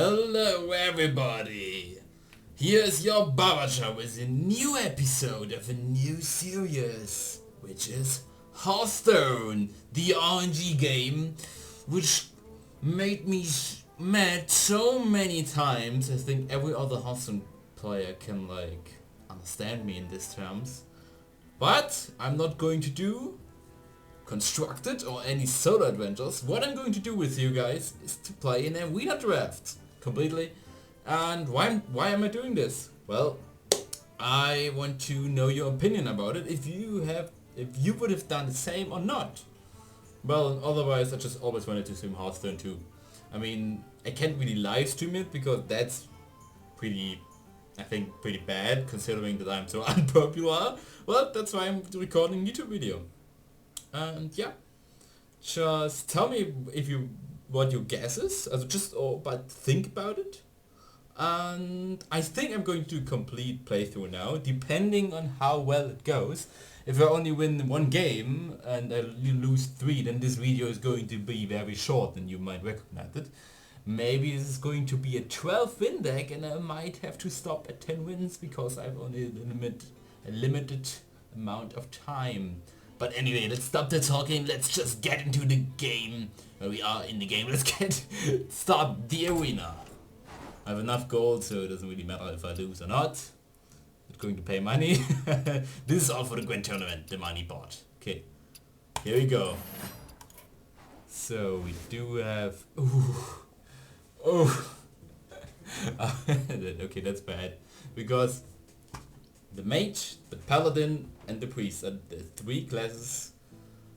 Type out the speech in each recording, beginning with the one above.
Hello everybody! Here's your barber with a new episode of a new series, which is Hearthstone, the RNG game, which made me mad so many times. I think every other Hearthstone player can understand me in these terms. But I'm not going to do constructed or any solo adventures. What I'm going to do with you guys is to play an arena draft completely. And why am I doing this? Well, I want to know your opinion about it, if you would have done the same or not. Well, otherwise I just always wanted to stream Hearthstone too. I mean, I can't really live stream it because that's pretty bad considering that I'm so unpopular. Well, that's why I'm recording a YouTube video. And yeah, just tell me what your guess is, but think about it. And I think I'm going to do a complete playthrough now, depending on how well it goes. If I only win one game and you lose 3, then this video is going to be very short and you might recognize it. Maybe this is going to be a 12 win deck and I might have to stop at 10 wins because I've only a limited amount of time. But anyway, let's stop the talking, let's just get into the game. We are in the game, let's start the arena. I have enough gold, so it doesn't really matter if I lose or not. Not going to pay money. This is all for the Grand Tournament, the money pot. Okay, here we go. So we do have... Okay, that's bad. Because the mage, the paladin and the priest are the 3 classes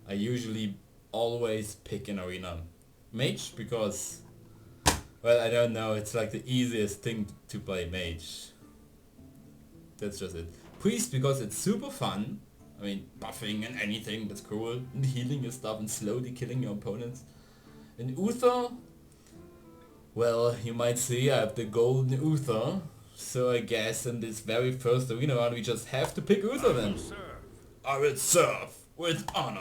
I usually always pick in arena. Mage because, well, I don't know, it's like the easiest thing to play mage. That's just it. Priest because it's super fun. I mean, buffing and anything, that's cool. And healing your stuff and slowly killing your opponents. And Uther, well, you might see I have the golden Uther. So I guess in this very first arena round we just have to pick Uther then. I will serve with honor.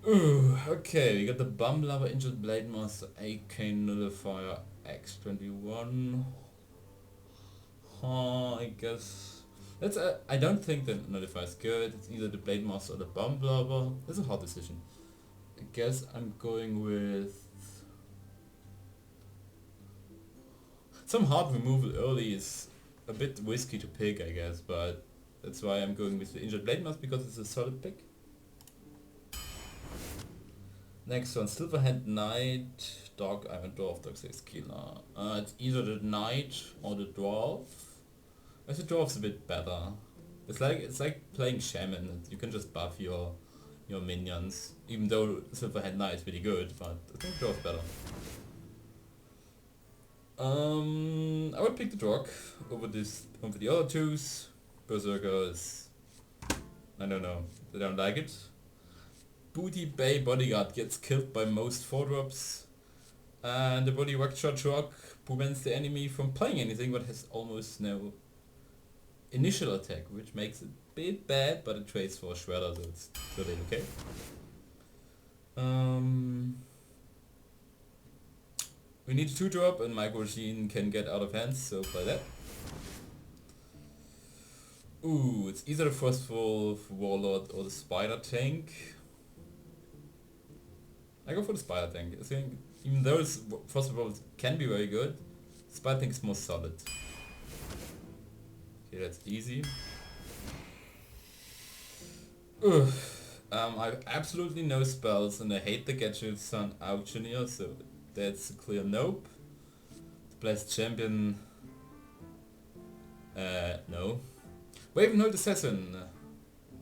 Ooh, okay, we got the Bum Lover, Injured Blade Master, AK Nullifier, X21. I guess that's I don't think the Nullifier is good. It's either the Blade Master or the Bum Lover. It's a hard decision. I guess I'm going with some hard removal early is a bit risky to pick, I guess, but that's why I'm going with the Injured Blade Master because it's a solid pick. Next one, Silverhand Knight, Dark Iron Dwarf, Dark Six Killer. It's either the Knight or the Dwarf. I think the Dwarf's a bit better. It's like playing Shaman. You can just buff your minions, even though Silverhand Knight is pretty good, but I think the Dwarf's better. I would pick the Drog over the other twos. Berserkers, I don't know, I don't like it. Booty Bay Bodyguard gets killed by most 4-drops. And the Body Rockshot Rock prevents the enemy from playing anything but has almost no initial attack, which makes it a bit bad, but it trades for a Shredder, so it's totally okay. We need a 2-drop and Micro Machine can get out of hands, so play that. Ooh, it's either the Frostwolf Warlord or the Spider Tank. I go for the Spider Tank. I think even though Frostwolf can be very good, Spider Tank is more solid. Okay, that's easy. I have absolutely no spells and I hate the Gadget Sun Auctioneer, so that's a clear nope. The Blessed Champion, no. Ravenhold Assassin.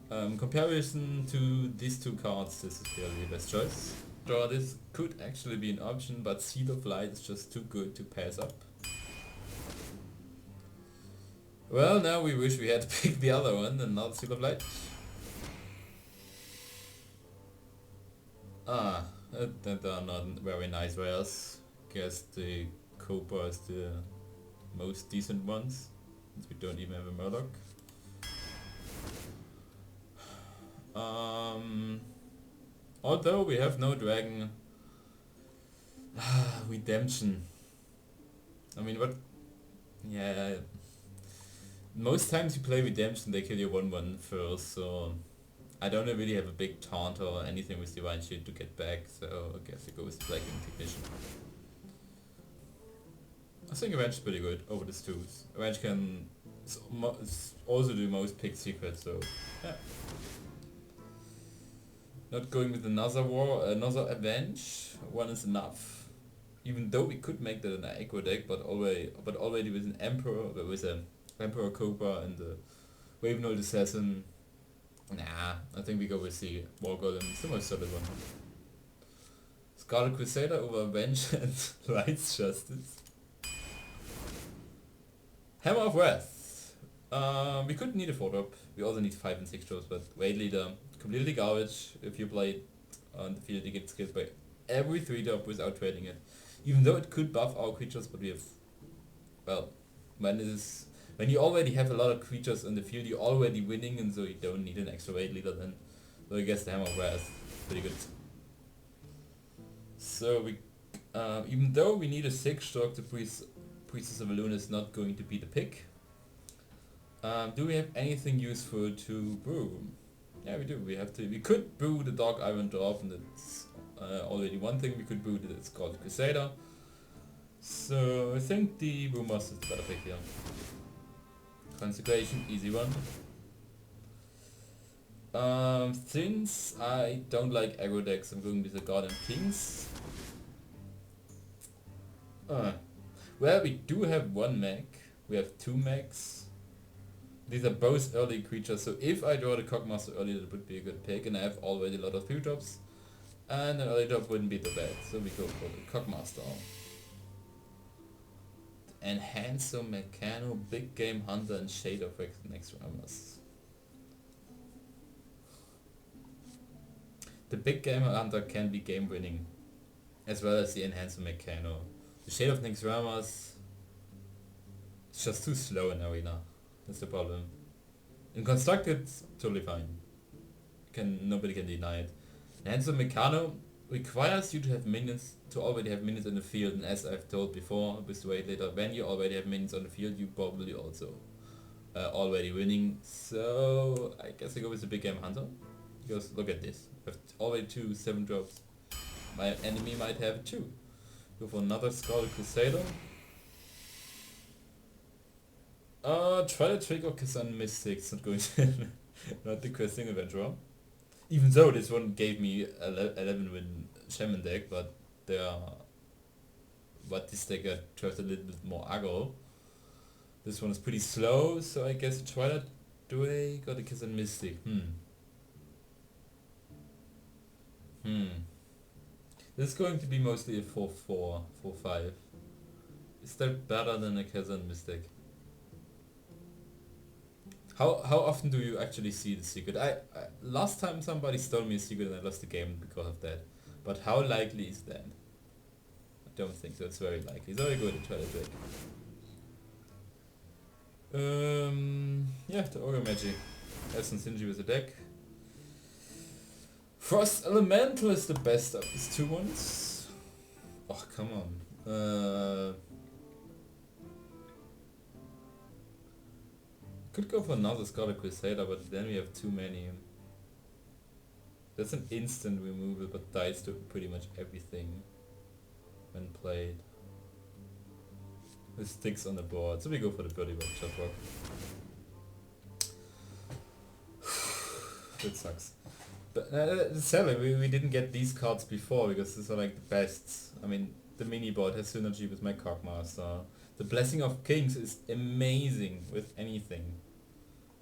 Comparison to these 2 cards, this is clearly the best choice. Draw this could actually be an option, but Seed of Light is just too good to pass up. Well, now we wish we had picked the other one and not Seed of Light. That are not very nice rares. Guess the Cobra is the most decent ones, since we don't even have a Murloc. Although we have no dragon, Redemption. I mean, what? Yeah. Most times you play Redemption, they kill you 1-1 first, so I don't really have a big taunt or anything with Divine Shield to get back, so I guess I go with Black Technician. I think Avenge is pretty good over the twos. Avenge can also do most pick secrets, so yeah. Not going with another another Avenge. One is enough. Even though we could make that an aggro deck, but already with an Emperor, with an Emperor Cobra and the Ravenhold Assassin. Nah, I think we go with the War Golem. It's the most solid one. Scarlet Crusader over Avenge and Right's Justice. Hammer of Wrath. We could need a 4-drop. We also need 5 and 6 drops, but Raid Leader, completely garbage. If you play it on the field, you get killed by every 3-drop without trading it. Even though it could buff our creatures, but we have... Well, when you already have a lot of creatures on the field, you're already winning, and so you don't need an extra Raid Leader then. So I guess the Hammer of Wrath, pretty good. So we, even though we need a 6-drop, the Priestess of Elune is not going to be the pick. Do we have anything useful to brew? Yeah, we do. We could brew the Dark Iron Dwarf, and that's already one thing we could brew. That's called Crusader. So I think the Brewmaster is the better pick here. Consecration, easy one. Since I don't like aggro decks, I'm going with the Guardian Kings. Well, we do have 1 mech. We have 2 mechs. These are both early creatures, so if I draw the Cockmaster early, that would be a good pick, and I have already a lot of 3-drops. And an early drop wouldn't be too bad, so we go for the Cockmaster. Enhancer, Meccano, Big Game Hunter, and Shade of Nextramers. The Big Game Hunter can be game winning, as well as the Enhancer Meccano. The Shade of Nextramers is just too slow in Arena. That's the problem. In Constructed, it's totally fine. Nobody can deny it. Enhancer Meccano requires you to have minions, to already have minions in the field, and as I've told before with the Raid Leader, when you already have minions on the field, you probably also already winning. So I guess I go with the Big Game Hunter, because look at this. I have already 2 7-drops. My enemy might have 2. Go for another Scarlet Crusader. Try to trigger Kazan Mystics, not going to not the questing Adventurer. Even though this one gave me 11 win Shaman deck, but this deck chose a little bit more aggro. This one is pretty slow, so I guess Twilight Duet got a Kazan Mystic. This is going to be mostly a 4-4, 4-5. Is that better than a Kazan Mystic? How often do you actually see the secret? Last time somebody stole me a secret and I lost the game because of that. But how likely is that? I don't think so. It's very likely. So I go to Twilight Drake. Yeah, the Ogre Magic. Have some synergy with the deck. Frost Elemental is the best of these 2 ones. Oh, come on. Could go for another Scarlet Crusader, but then we have too many. That's an instant removal, but dies to pretty much everything when played. With sticks on the board, so we go for the Birdie Rock Chop Rock. That sucks. But sadly, we didn't get these cards before because these are like the best. I mean, the mini board has synergy with my Cockmaster. The Blessing of Kings is amazing with anything.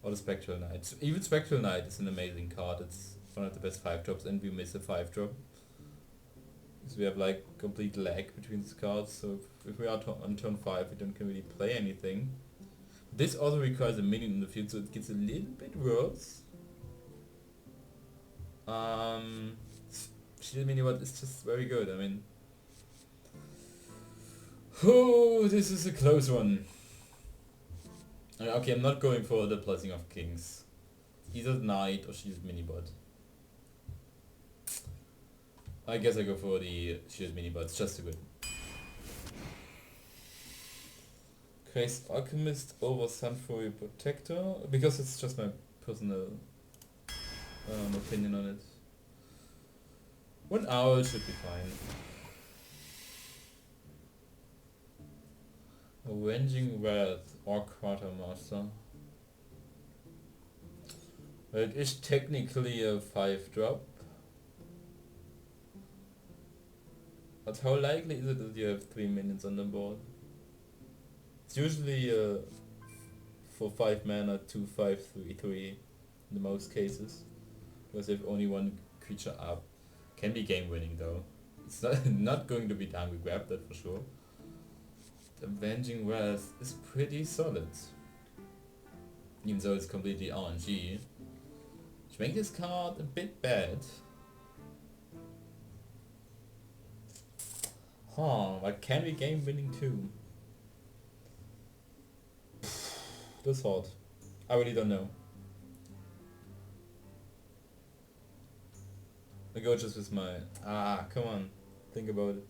Or the Spectral Knight. Even Spectral Knight is an amazing card. It's one of the best 5-drops, and we miss a 5-drop. Because we have like complete lag between these cards, so if we are on turn 5 we don't can really play anything. This also requires a minion in the field, so it gets a little bit worse. Shield Mini Bot is just very good, I mean... Oh, this is a close one. Okay, I'm not going for the Blessing of Kings. Either Knight or Shield Minibot. I guess I go for the Shield Minibot, it's just too good. Praise Alchemist over Sunfury Protector, because it's just my personal opinion on it. 1 hour should be fine. Avenging Wrath or Quartermaster. It is technically a 5-drop. But how likely is it that you have 3 minions on the board? It's usually for 5 mana 2/5/3/3 in the most cases. Because if only one creature up. Can be game winning though. It's not going to be Hungry Grab, that for sure. The Avenging Wrath is pretty solid. Even though it's completely RNG. Which makes this card a bit bad. But can be game winning too. That's hard. I really don't know. I go just with my... come on. Think about it.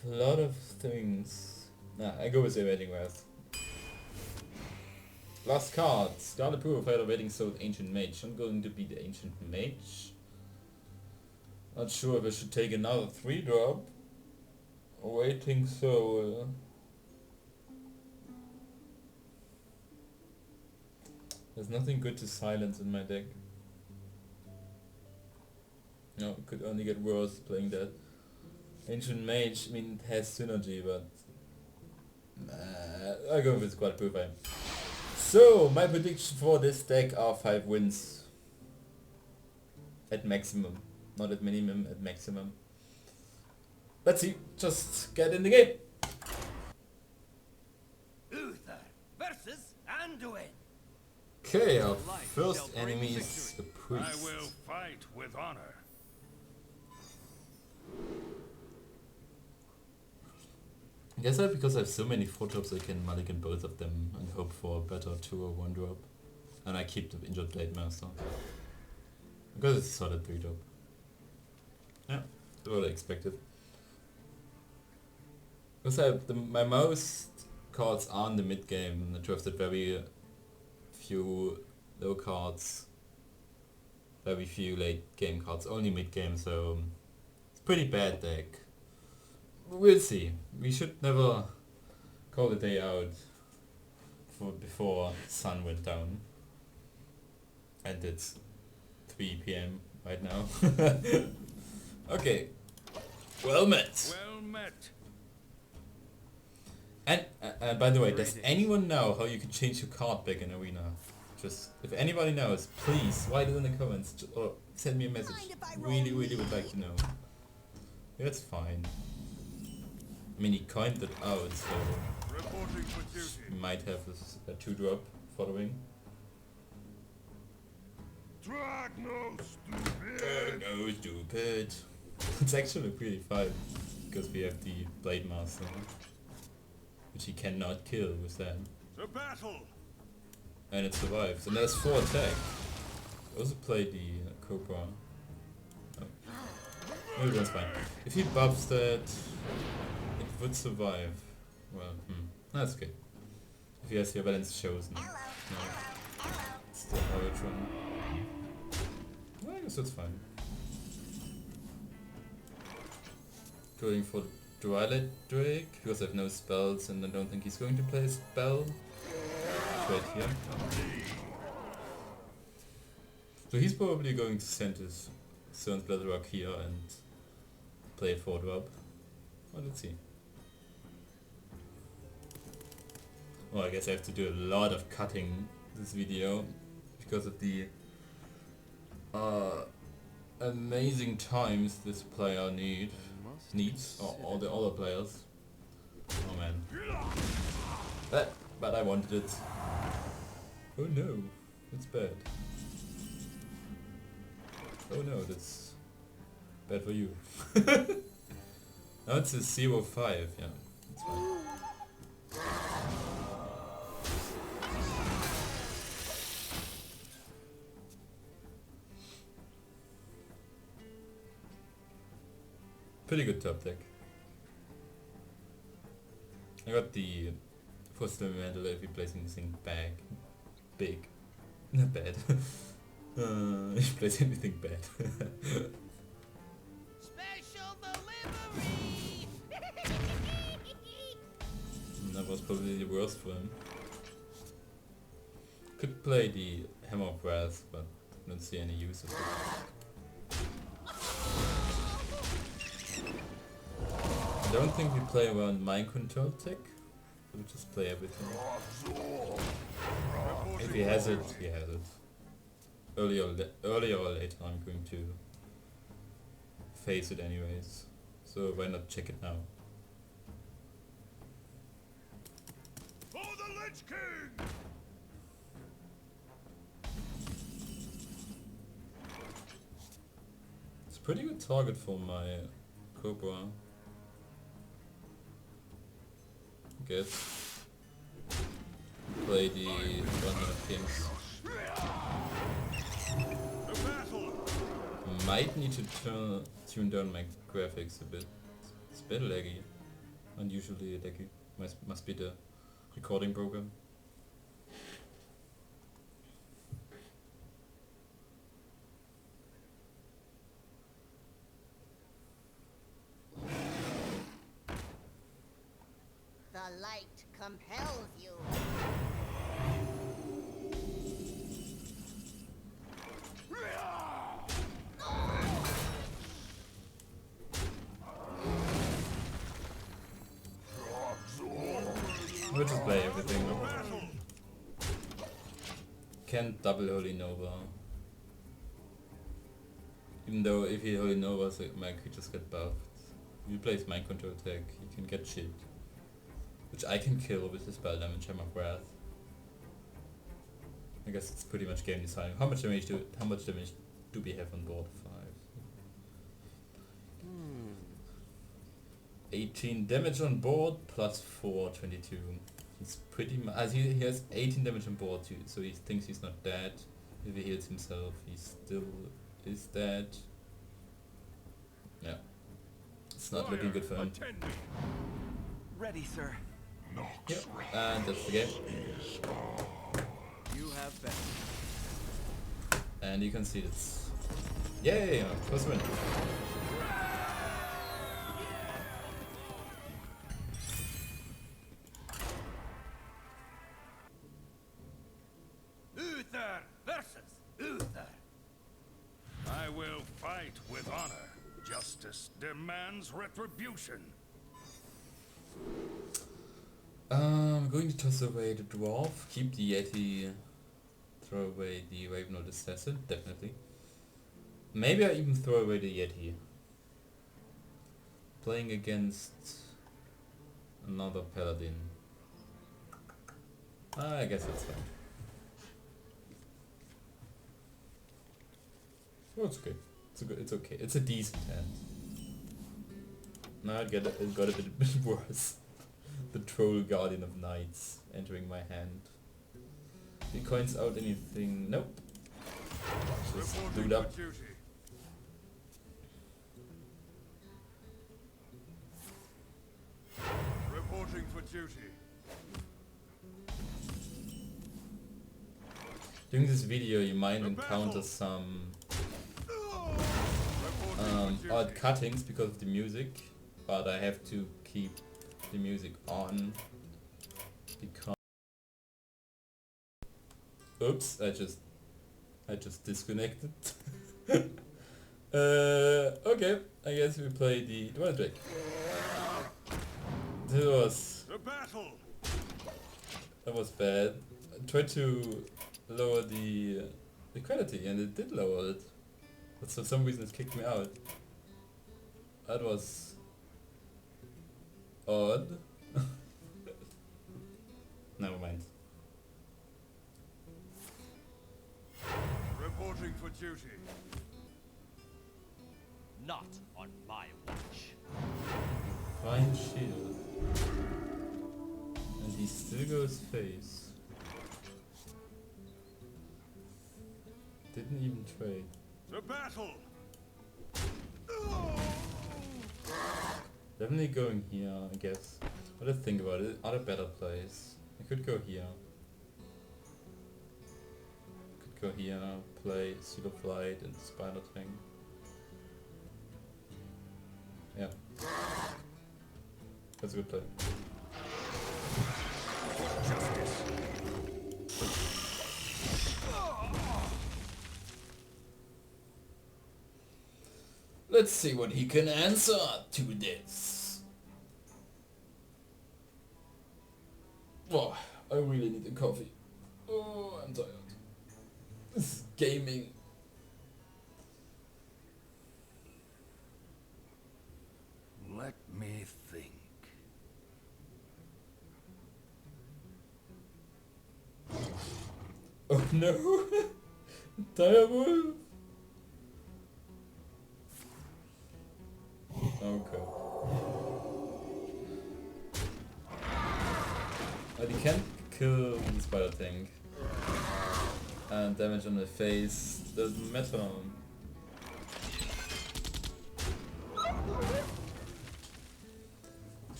A lot of things. I go with the Avenging Wrath. Last card. Scarlet Purifier of Waiting Soul Ancient Mage. I'm going to be the Ancient Mage. Not sure if I should take another 3-drop. Waiting Soul. There's nothing good to silence in my deck. No, it could only get worse playing that. Ancient Mage, I mean, it has synergy, but... I'll go with Squad Purifier. So, my prediction for this deck are 5 wins. At maximum. Not at minimum, at maximum. Let's see, just get in the game. Uther versus Anduin. Okay, our first enemy is the priest. I will fight with honor. I guess because I have so many 4-drops I can mulligan both of them and hope for a better 2 or 1 drop. And I keep the Injured Blade Master. Because it's a solid 3-drop. Yeah, that's what I expected. Because my most cards are in the mid game. I drafted very few low cards. Very few late game cards, only mid game, so it's a pretty bad deck. We'll see. We should never call the day out before sun went down. And it's 3 PM right now. Okay. Well met. Well met. And by the way, does anyone know how you can change your card back in Arena? Just, if anybody knows, please write it in the comments or send me a message. Really would like to know. That's fine. I mean, he coined it out, so he might have a 2-drop following. Drag no stupid. Drag no stupid. It's actually pretty fine, because we have the Blade Master, which he cannot kill with that. To battle. And it survives. And there's 4 attack. I also played the Cobra. Oh. Maybe that's fine. If he buffs that, it would survive. Well, that's okay. If he has your balance chosen. No. It's the average one. Well, I guess that's fine. Going for Twilight Drake, because I have no spells and I don't think he's going to play a spell. Right here. So he's probably going to send his Cern's Blood Rock here and play a 4-drop. Well, let's see. Well, I guess I have to do a lot of cutting this video because of the amazing times this player needs, or all the other players. Oh man. But I wanted it. Oh no, that's bad. Oh no, that's bad for you. Now it's a 0-5, yeah, that's fine. Pretty good top deck. I got the For Slimandler if he plays anything big. Not bad. If he plays anything bad. Special delivery! That was probably the worst for him. Could play the Hammer of Wrath, but I don't see any use of it. I don't think we play around mind control tech. We'll just play everything. If he has it, he has it. Earlier or later I'm going to face it anyways. So why not check it now? For the Lich King! It's a pretty good target for my Cobra. Guess. Play the Runner of Kings. The battle! Might need to tune down my graphics a bit. It's a bit laggy. Unusually laggy. Must be the recording program. The light compels you. We'll just play everything. Can't double Holy Nova. Even though if he Holy Novas, my creatures get buffed. If he plays Mind Control Tech, he can get shit. Which I can kill with his spell damage, Hammer of Wrath. I guess it's pretty much game design. How much damage do we have on board? 5. 18 damage on board plus 4, 22. He's pretty much, he has 18 damage on board too, so he thinks he's not dead. If he heals himself, he still is dead. Yeah. It's not looking good for him. Ready, sir. Yep, and that's the game. You have been. And you can see it's... Yay! First win. Uther versus Uther. I will fight with honor. Justice demands retribution. I'm going to toss away the dwarf, keep the Yeti, throw away the Ravenloft Assassin, definitely. Maybe I even throw away the Yeti. Playing against another Paladin. I guess that's fine. Oh, it's okay. It's okay. It's a decent hand. Now it got a bit worse. The Troll Guardian of Knights entering my hand. He coins out anything. Nope. Just Reporting loot up. for duty. Reporting for duty. During this video you might encounter some odd cuttings because of the music, but I have to keep the music on because... Oops, I just disconnected. Okay, I guess we play the Dwarf Drake. The battle. That was bad. I tried to lower the quality and it did lower it. But for some reason it kicked me out. That was odd. Never mind. Reporting for duty. Not on my watch. Fine shield. And he still goes face. Didn't even trade. The battle. Definitely going here, I guess. What do you think about it? Are there better plays? I could go here. Could go here, play Seal of Light and Spider thing. Yeah. That's a good play. Let's see what he can answer to this. Oh, I really need a coffee. Oh, I'm tired. This is gaming. Let me think. Oh no! Direwolf! Okay. But he can't kill the spider tank. And damage on the face doesn't matter.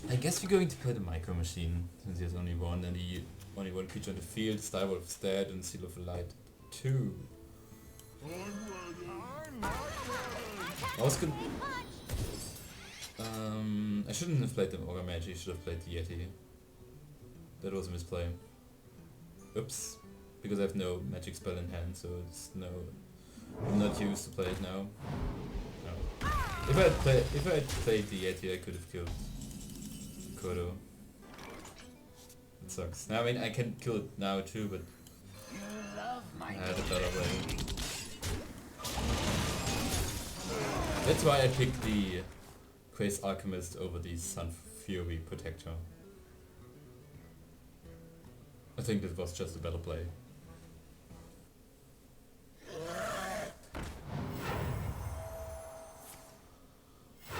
I guess we're going to play the micro machine, since he has only one and he only one creature on the field, Direwolf is dead and Seal of Light 2. I was good. I shouldn't have played the Ogre Mage, I should have played the Yeti. That was a misplay. Oops. Because I have no magic spell in hand, so it's no... I'm not used to play it now. No. If I had played the Yeti, I could have killed Kodo. It sucks. I mean, I can kill it now too, but I had a better way. That's why I picked the Crazed Alchemist over the Sun Fury Protector. I think this was just a better play.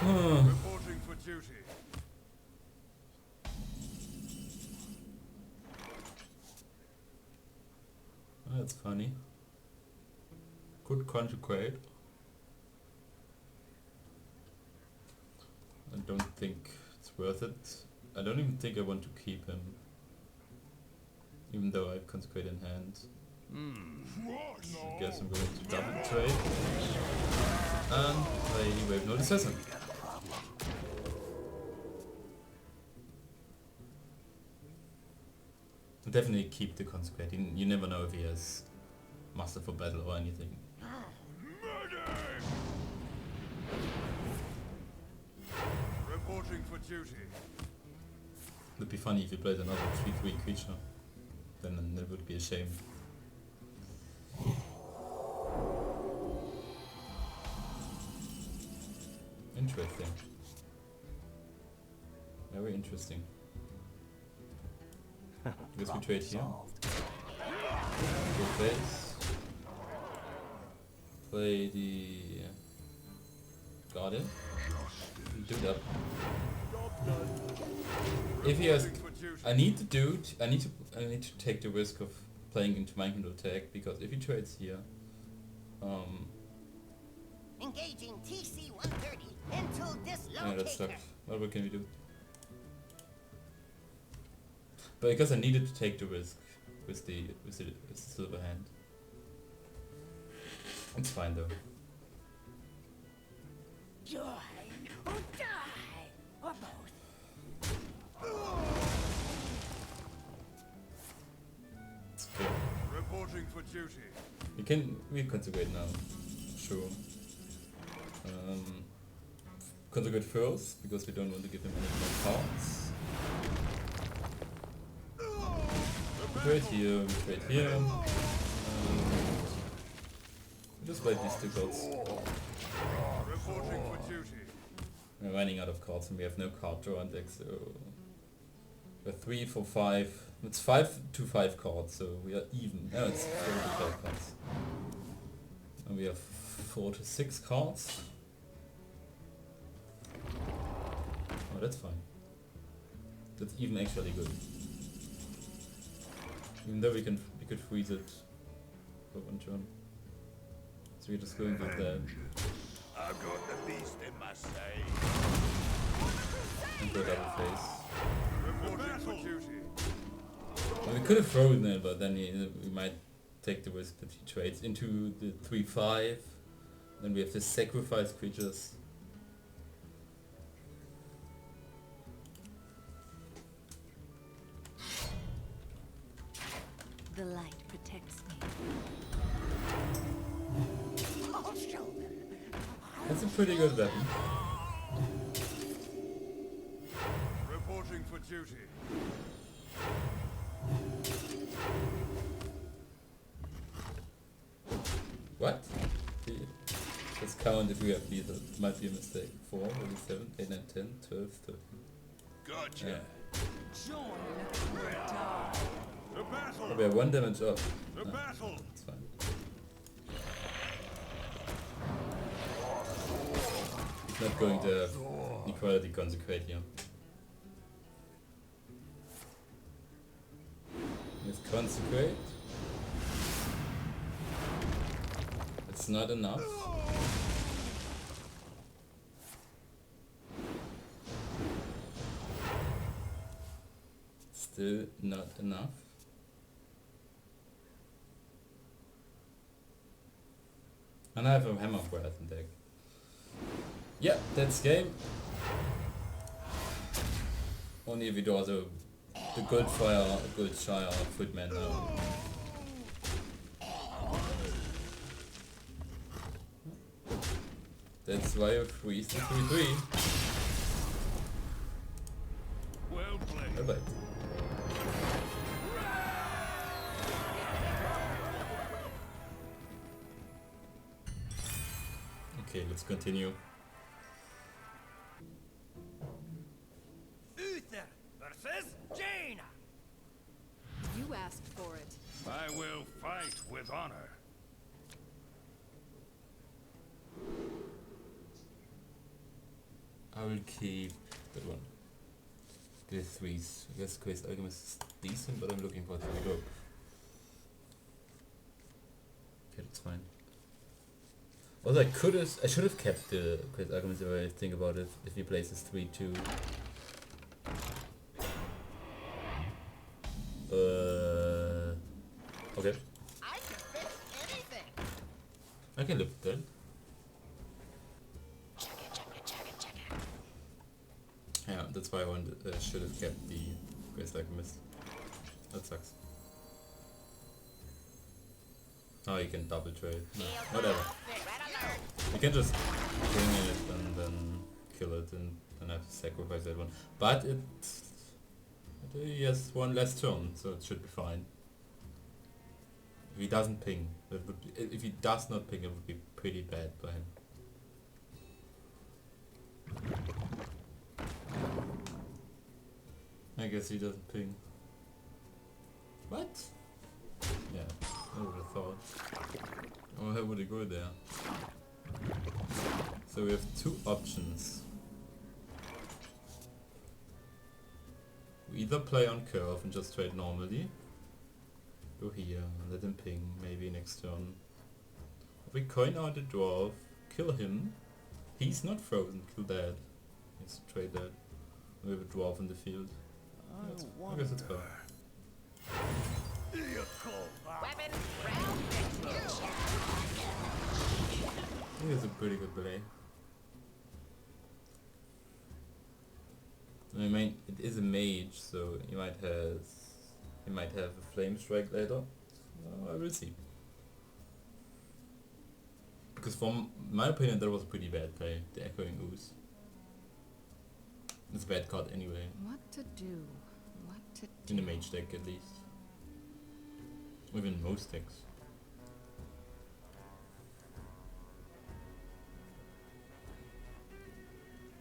Reporting for duty. That's funny. Could conjugate. I don't think it's worth it. I don't even think I want to keep him. Even though I have Consecrate in hand. I guess I'm going to double trade. And play Wave Note Assassin. Definitely keep the Consecrate. You never know if he has Master for Battle or anything. Reporting for duty. Would be funny if you played another 3/3 creature. Then that would be a shame. Interesting. Very interesting. Guess we trade here. Go face. Play the Guardian. Do that. If he has, I need to take the risk of playing into Mind Control Tag, because if he trades here, Engaging TC-130 into dislocator. yeah, that sucks. What can we do? But because I needed to take the risk with the silver hand, it's fine though. Joy or die, or both. It's good. Reporting for duty. We can consecrate now, sure. Consecrate first, because we don't want to give him any more cards. Trade here, we trade here. We just play these two cards. Reporting for duty. We're running out of cards and we have no card draw on deck, so we're 3 for 5. It's 5 to 5 cards, so we are even. No, it's 4 to 5 cards. And we have 4 to 6 cards. Oh, that's fine. That's even actually good. Even though we could freeze it for one turn. So we're just going with that. I've got the beast in my sight. And go double face. Reporting for duty. Well, we could have frozen it, but then we might take the risk that he trades into the 3/5. Then we have to sacrifice creatures. The light protects me. I'll show them. That's a pretty good weapon. Reporting for duty. What? Let's count if we have these. It might be a mistake. 4, maybe 7, 8, 9, 10, 12, 13. Gotcha. Yeah. The battle. Oh, we are 1 damage off. The battle. That's fine. He's not going to equality consecrate here. Let's consecrate. It's not enough. Still not enough. And I have a hammer breath in deck. Yeah, that's game. Only if we draw the good fire, good shire, footman now. That's why you freeze the 3/3. Well played. Bye bye. Okay, let's continue. Uther versus Jaina. You asked for it. I will fight with honor. I will keep that one. The 3s. I guess Quest Alchemist is decent, but I'm looking for 3 rope. Okay, that's fine. Also, I should have kept the Quest Alchemist if I think about it. If he plays this 3/2. Okay. I can fix anything. I can live with that. Yeah, that's why I should have kept the Quest Alchemist. That sucks. Oh, you can double trade. No, whatever. You can just bring it and then kill it and then have to sacrifice that one. But he has 1 less turn, so it should be fine. If he doesn't ping, if he does not ping, it would be pretty bad by him. I guess he doesn't ping. What? Yeah, I would have thought. Oh, how would he go there? So we have 2 options. We either play on curve and just trade normally. Go here, let him ping, maybe next turn. If we coin out the dwarf, kill him. He's not frozen, kill that. Let's trade that. We have a dwarf in the field. I guess it's fair. Weapon, round, I think it's a pretty good play. I mean, it is a mage, so he might have a flame strike later. I will see. Because from my opinion, that was a pretty bad play. The Echoing Ooze. It's a bad card anyway. What to do? What to do? In the mage deck at least. Within most decks.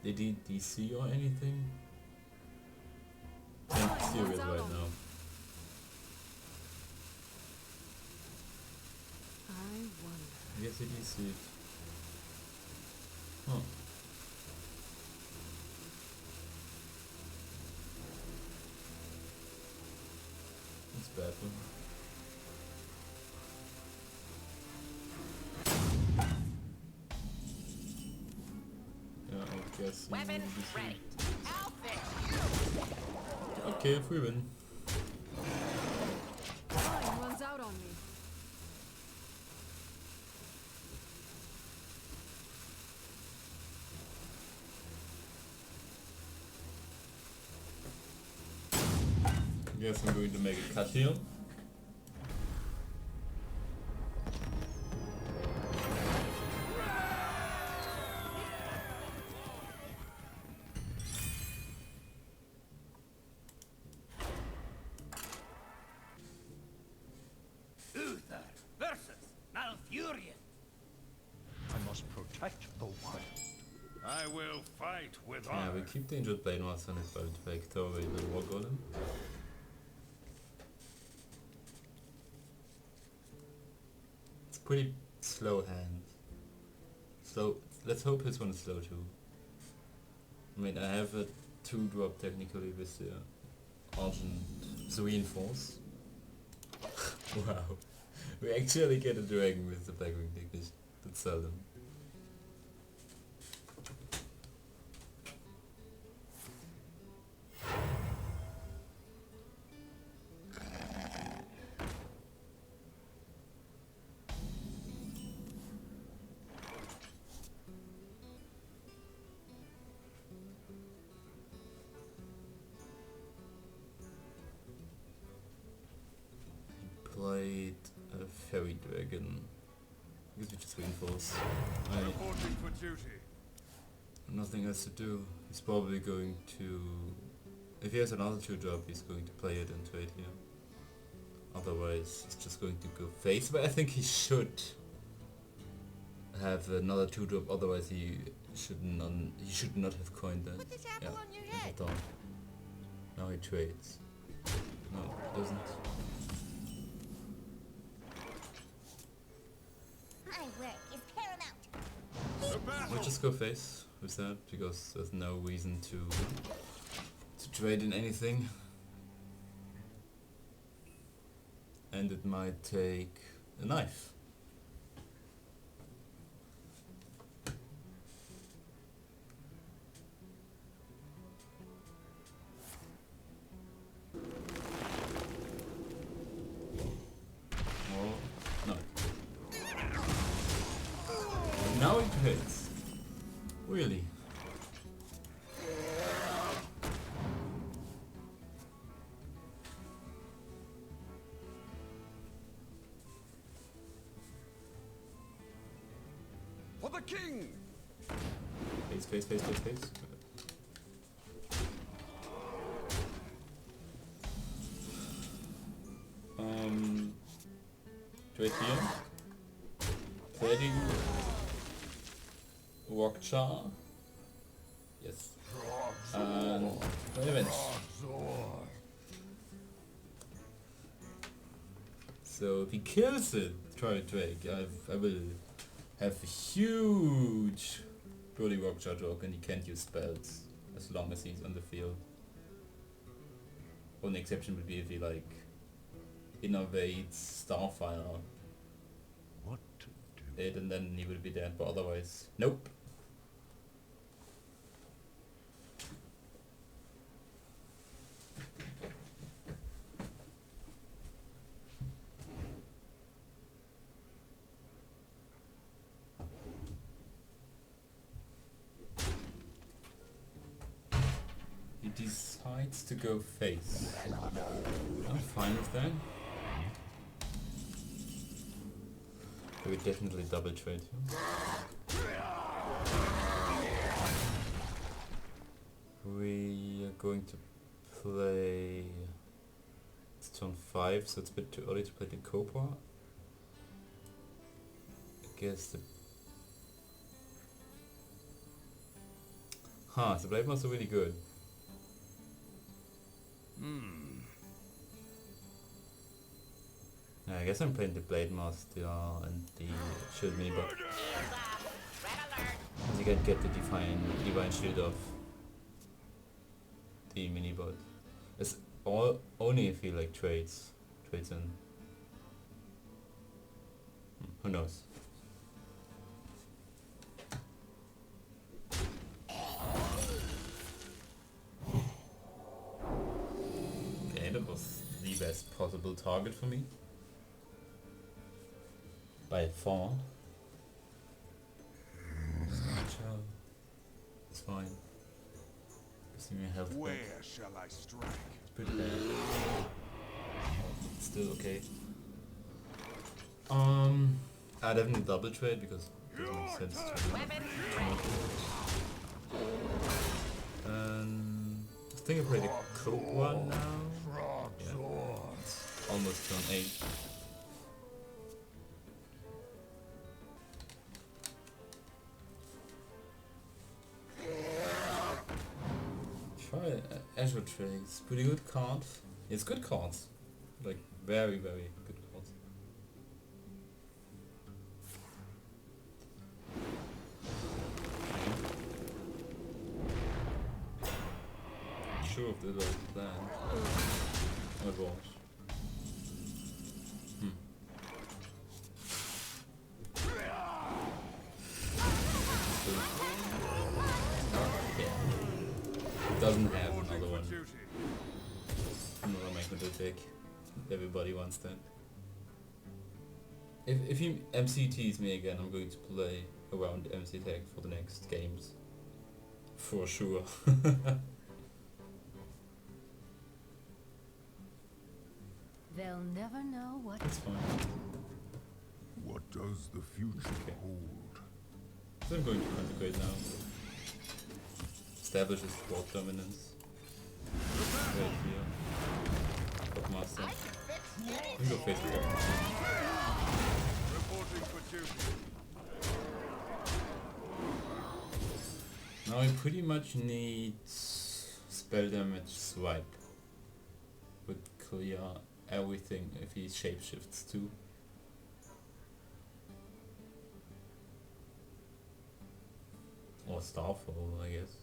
Did he DC or anything? I'm serious right now. I wonder. Yes, he DC'd. Huh. That's bad one. Yeah, I guess he Weapon, DC'd. ready. I'll fix you. Okay, if we win. Guess I'm going to make a cut here. Uther versus Malfurion. I must protect the wild. I will fight with Yeah, honor. we keep the injured Blade Master and it's about to like throw away the War Golem. It's pretty slow hand. Slow. Let's hope this one is slow too. I mean, I have a 2-drop technically with the Argent Reinforce. Wow. We actually get a dragon with the Blackwing Technician. That's seldom. Played a fairy dragon. I guess we just reinforce. Reporting for duty. Nothing else to do. He's probably going to... If he has another 2-drop, he's going to play it and trade here. Otherwise, he's just going to go face, but I think he should have another 2-drop, otherwise he should not have coined that. Put this apple on your head. Hold on. Now he trades. No, doesn't. My work is paramount. The battle. We'll just go face with that, because there's no reason to trade in anything. And it might take a knife. Or no. Now it hits. Really? For the king. Face. Trade here. Trading Rockchar. Yes. And revenge. So if he kills it, try Drake, I will have a huge Brody Rockchar joke and he can't use spells as long as he's on the field. Only exception would be if he like innovates Starfire What to do? it and then he would be dead, but otherwise, nope. He decides to go face. I'm fine with that. We definitely double trade here. We are going to play... It's turn 5, so it's a bit too early to play the Cobra. I guess the... Huh, the Blade Master really good. Yeah, I guess I'm playing the Blade Master and the Shield Minibot. Red alert. You can get the Divine Shield off the Minibot. It's all only if he like trades in. Who knows? Okay, that was the best possible target for me. By far. It's fine. Gives me a health back. Where shall I strike? It's pretty bad. Still okay. I definitely double trade because it doesn't make sense to. And I think I played a coke one now. Yeah. Almost on 8. Try Azure Trades. Pretty good card. It's good cards. Like very, very good cards. Sure if this was the plan. Oh, it was. Doesn't have another one. Another magnetic deck. Everybody wants that. If he MCTs me again, I'm going to play around MC Tech for the next games. For sure. They'll never know what. That's fine. What does the future hold? So I'm going to consecrate now. Establishes world dominance. Right here. Master. We go face to Reporting for duty. Now we pretty much need spell damage swipe. Would clear everything if he shapeshifts too. Or Starfall, I guess.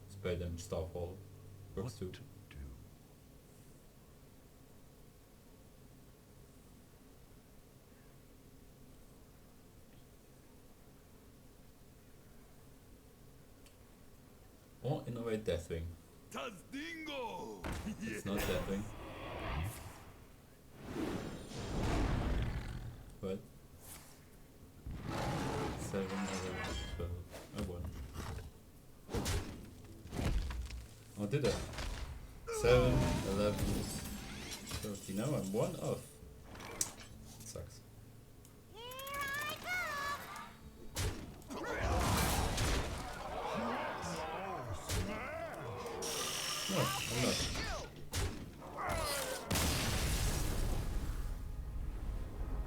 Spell damage Starfall works too. To do? Or innovate Deathwing. Tazdingo! It's not Deathwing. What? 7, 11, 12. I won. Oh, did I? 7, 11, 13. Now I'm 1 off. Sucks. No, I'm not.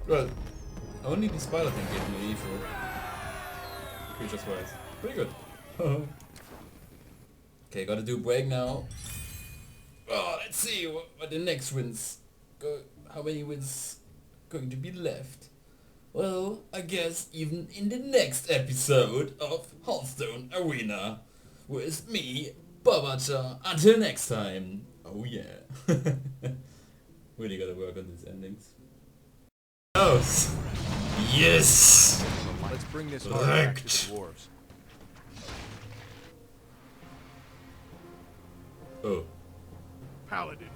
Well, only the spider thing gave me evil. Creatures wise. Pretty good. Okay, gotta do break now. Oh, let's see what the next wins go. How many wins going to be left? Well, I guess even in the next episode of Hearthstone-Arena with me, Babacha. Until next time. Oh yeah. Really gotta work on these endings. Yes. Let's bring this Correct. back to the dwarves. Oh. Paladin